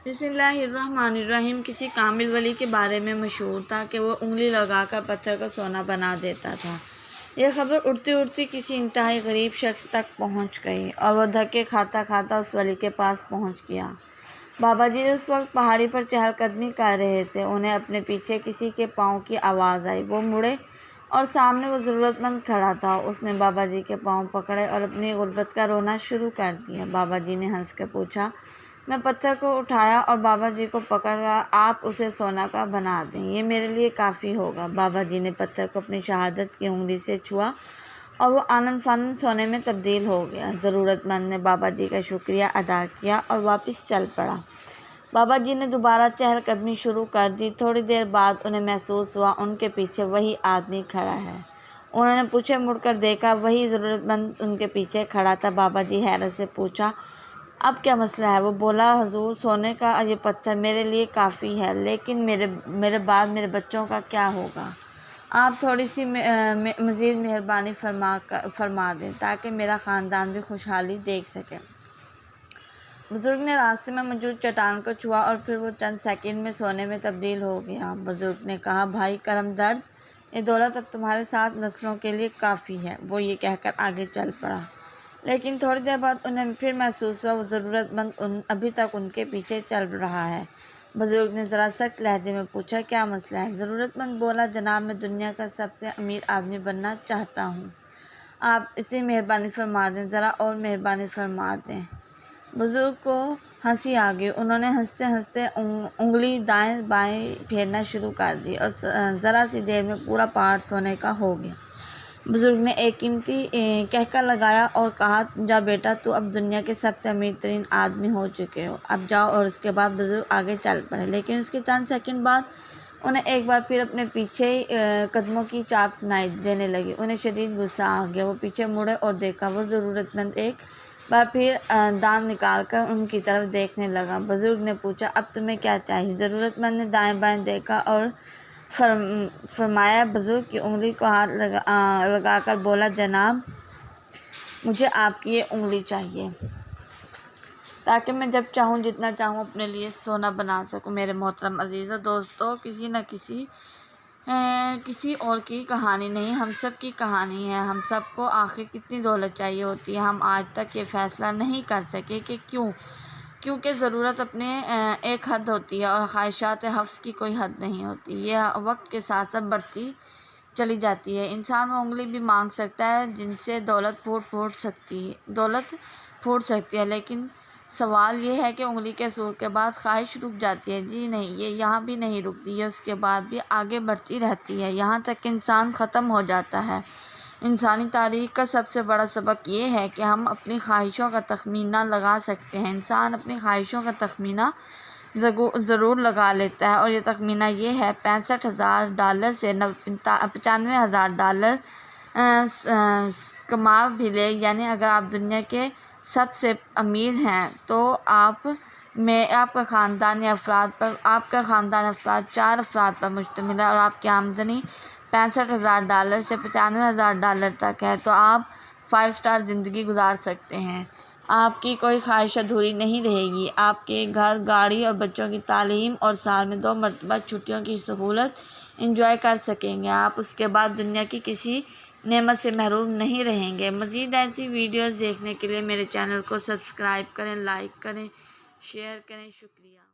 बिस्मिल्लाहिर्रहमानिर्रहीम। किसी कामिल वली के बारे में मशहूर था कि वो उंगली लगाकर पत्थर को सोना बना देता था। यह खबर उड़ती उड़ती किसी इंतहाई गरीब शख्स तक पहुंच गई और वह धक्के खाता खाता उस वली के पास पहुंच गया। बाबा जी उस वक्त पहाड़ी पर चहलकदमी कर रहे थे। उन्हें अपने पीछे किसी के पाँव की आवाज़ आई। वो मुड़े और सामने वो ज़रूरतमंद खड़ा था। उसने बाबा जी के पाँव पकड़े और अपनी गुर्बत का रोना शुरू कर दिया। बाबा जी ने हंस कर पूछा। मैं पत्थर को उठाया और बाबा जी को पकड़ा। आप उसे सोना का बना दें, ये मेरे लिए काफ़ी होगा। बाबा जी ने पत्थर को अपनी शहादत की उंगली से छुआ और वो आनंद फानंद सोने में तब्दील हो गया। ज़रूरतमंद ने बाबा जी का शुक्रिया अदा किया और वापस चल पड़ा। बाबा जी ने दोबारा चहलकदमी शुरू कर दी। थोड़ी देर बाद उन्हें महसूस हुआ उनके पीछे वही आदमी खड़ा है। उन्होंने पीछे मुड़कर देखा, वही ज़रूरतमंद उनके पीछे खड़ा था। बाबा जी हैरत से पूछा, अब क्या मसला है? वो बोला, हुजूर, सोने का ये पत्थर मेरे लिए काफ़ी है, लेकिन मेरे बाद मेरे बच्चों का क्या होगा? आप थोड़ी सी मज़ीद मेहरबानी फरमा दें ताकि मेरा ख़ानदान भी खुशहाली देख सके। बुज़ुर्ग ने रास्ते में मौजूद चट्टान को छुआ और फिर वो चंद सेकंड में सोने में तब्दील हो गया। बुज़ुर्ग ने कहा, भाई करमदर्द, ये दौलत अब तुम्हारे साथ नस्लों के लिए काफ़ी है। वो ये कहकर आगे चल पड़ा, लेकिन थोड़ी देर बाद उन्हें फिर महसूस हुआ वो ज़रूरतमंद अभी तक उनके पीछे चल रहा है। बुज़ुर्ग ने ज़रा सख्त लहजे में पूछा, क्या मसला है? ज़रूरतमंद बोला, जनाब, मैं दुनिया का सबसे अमीर आदमी बनना चाहता हूँ। आप इतनी मेहरबानी फरमा दें, ज़रा और मेहरबानी फरमा दें। बुज़ुर्ग को हंसी आ गई। उन्होंने हंसते हंसते उंगली दाएं बाएं फेरना शुरू कर दी और ज़रा सी देर में पूरा पहाड़ सोने का हो गया। बुज़ुर्ग ने एक कीमती कहका लगाया और कहा, जा बेटा, तू अब दुनिया के सबसे अमीर तरीन आदमी हो चुके हो, अब जाओ। और उसके बाद बुज़ुर्ग आगे चल पड़े, लेकिन उसके चंद सेकंड बाद उन्हें एक बार फिर अपने पीछे कदमों की चाप सुनाई देने लगी। उन्हें शदीद गुस्सा आ गया। वो पीछे मुड़े और देखा, वो ज़रूरतमंद एक बार फिर दांत निकाल कर उनकी तरफ देखने लगा। बुज़ुर्ग ने पूछा, अब तुम्हें क्या चाहिए? ज़रूरतमंद ने दाएं बाएं देखा और फरमाया। बुज़ुर्ग की उंगली को हाथ लगाकर बोला, जनाब, मुझे आपकी ये उंगली चाहिए ताकि मैं जब चाहूँ जितना चाहूँ अपने लिए सोना बना सकूँ। मेरे मोहतरम अज़ीज़ों, दोस्तों, किसी न किसी और की कहानी नहीं, हम सब की कहानी है। हम सबको आखिर कितनी दौलत चाहिए होती है, हम आज तक ये फ़ैसला नहीं कर सके कि क्यों। क्योंकि ज़रूरत अपने एक हद होती है और ख्वाहिशात हफ्स की कोई हद नहीं होती। यह वक्त के साथ साथ बढ़ती चली जाती है। इंसान वो उंगली भी मांग सकता है जिनसे दौलत फूट सकती है, लेकिन सवाल ये है कि उंगली के सूर के बाद ख्वाहिश रुक जाती है। जी नहीं, ये यहाँ भी नहीं रुकती है, उसके बाद भी आगे बढ़ती रहती है, यहाँ तक कि इंसान ख़त्म हो जाता है। इंसानी तारीख़ का सबसे बड़ा सबक ये है कि हम अपनी ख्वाहिशों का तखमीना लगा सकते हैं। इंसान अपनी ख्वाहिशों का तखमीना ज़रूर लगा लेता है, और ये तखमीना ये है, $65,000 से $95,000 कमा भी ले, यानी अगर आप दुनिया के सबसे अमीर हैं तो आपका ख़ानदान अफराद 4 अफराद पर मुश्तमिल है और आपकी आमदनी $65,000 से $95,000 तक है, तो आप 5 स्टार ज़िंदगी गुजार सकते हैं। आपकी कोई ख्वाहिश अधूरी नहीं रहेगी। आपके घर, गाड़ी और बच्चों की तालीम और साल में 2 मरतबा छुट्टियों की सहूलत एंजॉय कर सकेंगे। आप उसके बाद दुनिया की किसी नेमत से महरूम नहीं रहेंगे। मज़ीद ऐसी वीडियोज़ देखने के लिए मेरे चैनल को सब्सक्राइब करें, लाइक करें, शेयर करें। शुक्रिया।